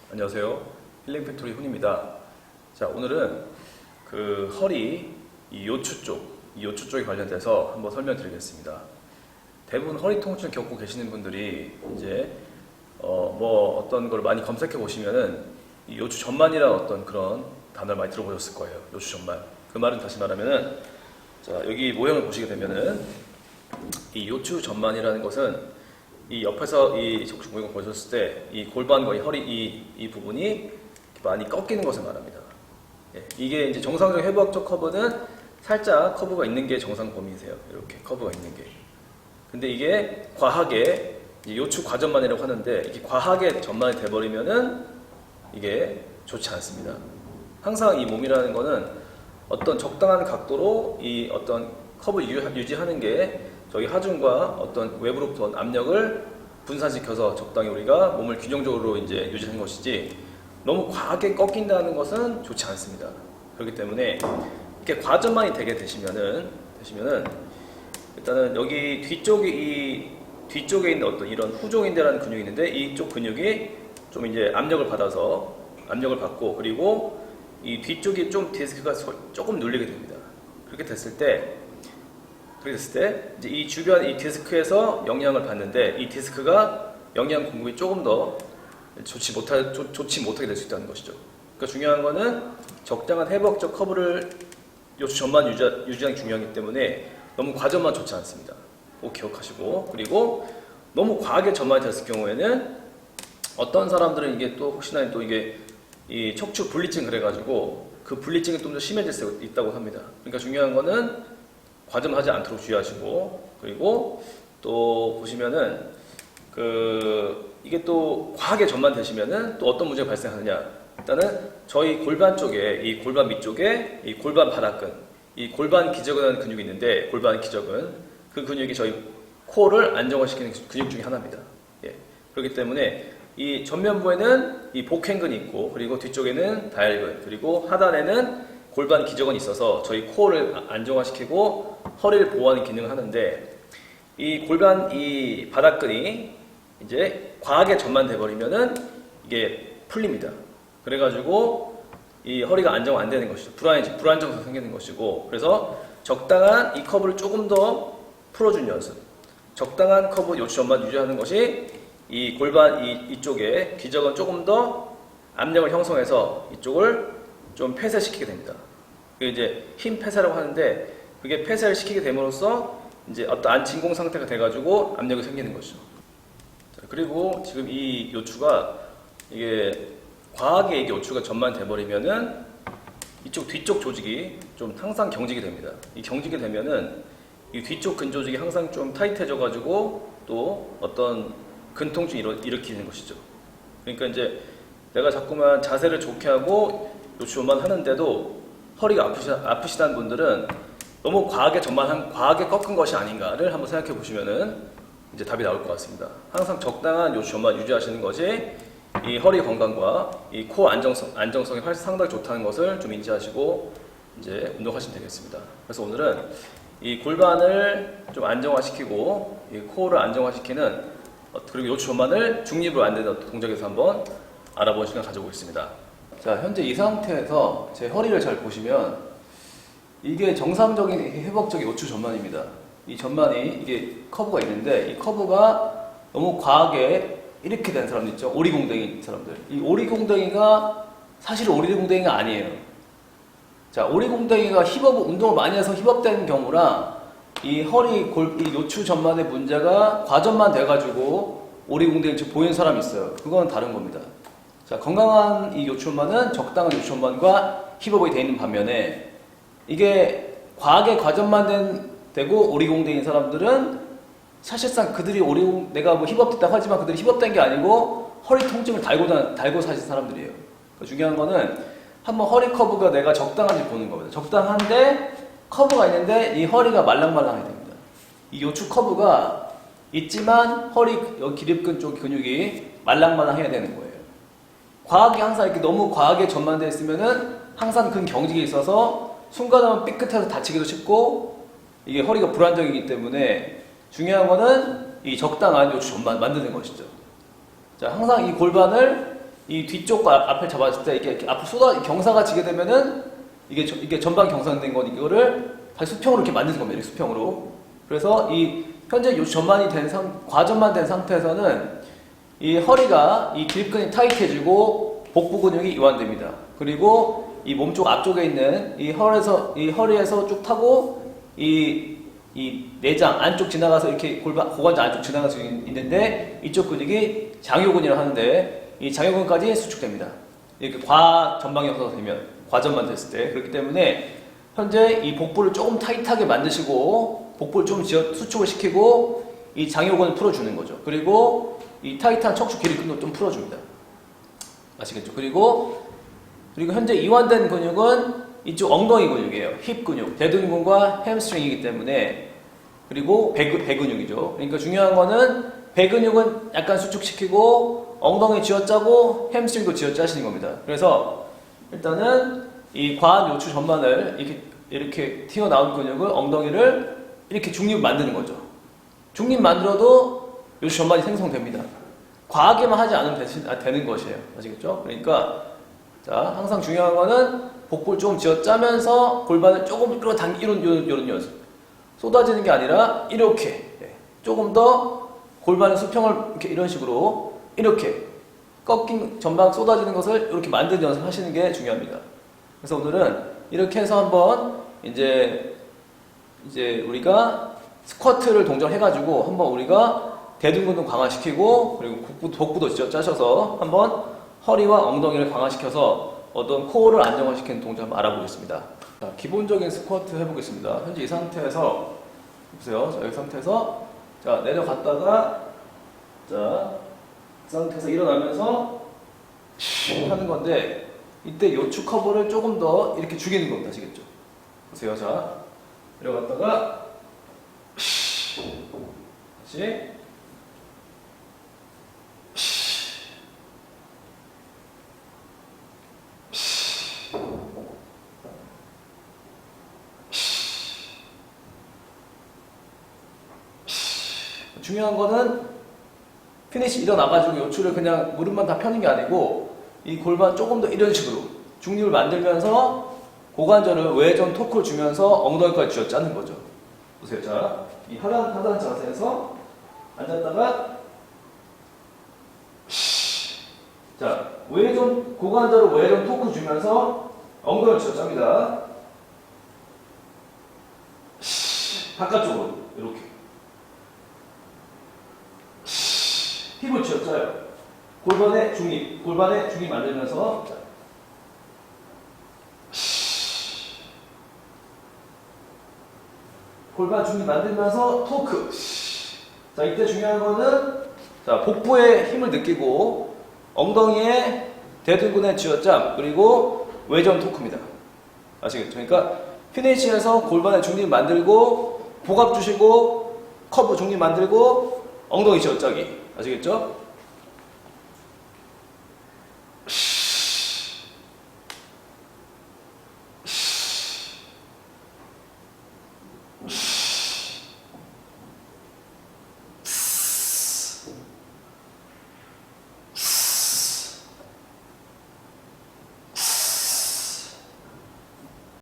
안녕하세요. 힐링팩토리 훈입니다. 자, 오늘은 그 허리, 이 요추 쪽에 관련돼서 한번 설명드리겠습니다. 대부분 허리 통증 겪고 계시는 분들이 이제 뭐 어떤 걸 많이 검색해 보시면은 이 요추 전만이라는 어떤 그런 단어를 많이 들어보셨을 거예요. 요추 전만. 그 말은 다시 말하면은, 자, 여기 모형을 보시게 되면은 이 요추 전만이라는 것은 이 옆에서 이 적중 모형을 보셨을 때 이 골반과 이 허리 이 부분이 많이 꺾이는 것을 말합니다. 예, 이게 이제 정상적 회복적 커브는 살짝 커브가 있는 게 정상 범위이세요. 이렇게 커브가 있는 게. 근데 이게 과하게 요추 과전만이라고 하는데, 이게 과하게 전만이 돼버리면은 이게 좋지 않습니다. 항상 이 몸이라는 거는 어떤 적당한 각도로 이 어떤 커브 유지하는 게 저희 하중과 어떤 외부로부터 압력을 분산시켜서 적당히 우리가 몸을 균형적으로 이제 유지하는 것이지, 너무 과하게 꺾인다는 것은 좋지 않습니다. 그렇기 때문에 이렇게 과전만이 되게 되시면은 일단은 여기 뒤쪽에 있는 어떤 이런 후종인대라는 근육이 있는데, 이쪽 근육이 좀 이제 압력을 받고, 그리고 이 뒤쪽이 좀 디스크가 조금 눌리게 됩니다. 그렇게 됐을 때 이제 이 주변 이 디스크에서 영향을 받는데, 이 디스크가 영양 공급이 조금 더 좋지 못하게 될 수 있다는 것이죠. 그러니까 중요한 거는 적당한 회복적 커브를 요추 전만 유지하는 게 중요하기 때문에 너무 과전만 좋지 않습니다. 꼭 기억하시고, 그리고 너무 과하게 전만이 됐을 경우에는 어떤 사람들은 이게 또 혹시나 또 이게 이 척추 분리증 그래가지고 그 분리증이 좀 더 심해질 수 있다고 합니다. 그러니까 중요한 거는 과전하지 않도록 주의하시고, 그리고 또 보시면은 이게 또 과하게 전만 되시면은 또 어떤 문제가 발생하느냐. 일단은 저희 골반 쪽에, 이 골반 밑쪽에 이 골반 바닥근, 이 골반 기저근이라는 근육이 있는데, 골반 기저근, 그 근육이 저희 코어를 안정화시키는 근육 중에 하나입니다. 예. 그렇기 때문에 이 전면부에는 이 복행근이 있고, 그리고 뒤쪽에는 다혈근, 그리고 하단에는 골반 기저근이 있어서 저희 코어를 안정화시키고 허리를 보호하는 기능을 하는데, 이 골반 이 바닥근이 이제 과하게 전만돼 버리면은 이게 풀립니다. 그래가지고 이 허리가 안정 안 되는 것이죠. 불안정성이 생기는 것이고, 그래서 적당한 이 커브를 조금 더 풀어준 연습, 적당한 커브 요추 전만 유지하는 것이 이 골반 이쪽에 기저근 조금 더 압력을 형성해서 이쪽을 좀 폐쇄시키게 됩니다. 그게 이제 힘 폐쇄라고 하는데, 그게 폐쇄를 시키게 됨으로써 이제 어떤 안진공 상태가 돼가지고 압력이 생기는 것이죠. 자, 그리고 지금 이 요추가 이게 과하게 이게 요추가 전만 돼버리면은 이쪽 뒤쪽 조직이 좀 항상 경직이 됩니다. 이 경직이 되면은 이 뒤쪽 근 조직이 항상 좀 타이트해져가지고 또 어떤 근통증을 일으키는 것이죠. 그러니까 이제 내가 자꾸만 자세를 좋게 하고 요추만 하는데도 허리가 아프시다는 분들은 너무 과하게 꺾은 것이 아닌가를 한번 생각해 보시면은 이제 답이 나올 것 같습니다. 항상 적당한 요추 전만 유지하시는 것이 이 허리 건강과 이 코어 안정성이 상당히 좋다는 것을 좀 인지하시고 이제 운동하시면 되겠습니다. 그래서 오늘은 이 골반을 좀 안정화시키고 이 코어를 안정화시키는, 그리고 요추 전만을 중립으로 만드는 동작에서 한번 알아보는 시간 가져보겠습니다. 자, 현재 이 상태에서 제 허리를 잘 보시면 이게 정상적인 회복적인 요추 전만입니다. 이 전만이 이게 커브가 있는데, 이 커브가 너무 과하게 이렇게 된 사람들 있죠. 오리공댕이 사람들. 이 오리공댕이가 사실은 오리공댕이가 아니에요. 자, 오리공댕이가 운동을 많이 해서 힙업되는 경우랑 이 이 요추 전만의 문제가 과전만 돼가지고 오리공댕이처럼 보이는 사람이 있어요. 그건 다른 겁니다. 자, 건강한 이 요추 전만은 적당한 요추 전만과 힙업이 되어 있는 반면에, 이게 과하게 과전만 되고 오리공댕인 사람들은 사실상 그들이 내가 뭐 힙업됐다고 하지만 그들이 힙업된 게 아니고 허리 통증을 달고 사신 사람들이에요. 중요한 거는 한번 허리 커브가 내가 적당한지 보는 겁니다. 적당한데 커브가 있는데 이 허리가 말랑말랑해야 됩니다. 이 요추 커브가 있지만 여기 기립근 쪽 근육이 말랑말랑해야 되는 거예요. 과하게 항상 이렇게 너무 과하게 전만되어 있으면은 항상 근 경직이 있어서 순간하면 삐끗해서 다치기도 쉽고, 이게 허리가 불안정이기 때문에 중요한 거는 이 적당한 요추 전만 만드는 것이죠. 자, 항상 이 골반을 이 뒤쪽과 앞을 잡았을 때 이게 앞으로 경사가 지게 되면은 이게 전방 경사된 건 이거를 다시 수평으로 이렇게 만드는 겁니다. 이렇게 수평으로. 그래서 이 현재 요추 전만이 과전만 된 상태에서는 이 허리가 이 기립근이 타이트해지고 복부 근육이 이완됩니다. 그리고 이 몸쪽 앞쪽에 있는 이 허리에서 쭉 타고 이 내장 안쪽 지나가서 이렇게 고관절 안쪽 지나가서 있는데 이쪽 근육이 장요근이라고 하는데 이 장요근까지 수축됩니다. 이렇게 과전방경사가 되면 과전만 됐을 때 그렇기 때문에 현재 이 복부를 조금 타이트하게 만드시고 복부를 좀 수축을 시키고 이 장요근을 풀어주는 거죠. 그리고 이 타이트한 척추 기립근도 좀 풀어줍니다. 아시겠죠? 그리고 현재 이완된 근육은 이쪽 엉덩이 근육이에요. 힙 근육, 대둔근과 햄스트링이기 때문에 그리고 배 근육이죠. 그러니까 중요한 거는 배 근육은 약간 수축시키고 엉덩이 쥐어짜고 햄스트링도 쥐어짜시는 겁니다. 그래서 일단은 이 과한 요추 전만을 이렇게 튀어나온 근육을 엉덩이를 이렇게 중립 만드는 거죠. 중립 만들어도 요추 전만이 생성됩니다. 과하게만 하지 않으면 되는 것이에요. 아시겠죠? 그러니까 자, 항상 중요한 거는 복부를 조금 쥐어짜면서 골반을 조금 끌어당기 이런 연습. 쏟아지는 게 아니라 이렇게 조금 더 골반의 수평을 이렇게 이런 식으로 이렇게 꺾인 전방 쏟아지는 것을 이렇게 만드는 연습 하시는 게 중요합니다. 그래서 오늘은 이렇게 해서 한번 이제 우리가 스쿼트를 동작을 해가지고 한번 우리가 대둔근도 강화시키고 그리고 복부도 쥐어짜셔서 한번 허리와 엉덩이를 강화시켜서 어떤 코어를 안정화시키는 동작 한번 알아보겠습니다. 자, 기본적인 스쿼트 해보겠습니다. 현재 이 상태에서 보세요. 자, 이 상태에서 자 내려갔다가 자 이 상태에서 일어나면서 하는 건데 이때 요추 커버를 조금 더 이렇게 죽이는 겁니다. 아시겠죠? 보세요. 자 내려갔다가 다시 중요한 거는 피니시 일어나가지고 요추를 그냥 무릎만 다 펴는 게 아니고 이 골반 조금 더 이런 식으로 중립을 만들면서 고관절을 외전 토크를 주면서 엉덩이까지 쥐어짜는 거죠. 보세요. 자, 이 하단 자세에서 앉았다가 자 고관절을 외전 토크 주면서 엉덩이를 쥐어짭니다. 바깥쪽으로 이렇게 힙을 쥐어짜요. 골반의 중립 만들면서 골반 중립 만들면서 토크. 자, 이때 중요한 거는 자, 복부에 힘을 느끼고 엉덩이에 대둔근의 쥐어짬 그리고 외전 토크입니다. 아시겠죠? 그러니까 피니시에서 골반의 중립 만들고 복압 주시고 커브 중립 만들고 엉덩이 쥐어짜기. 아시겠죠?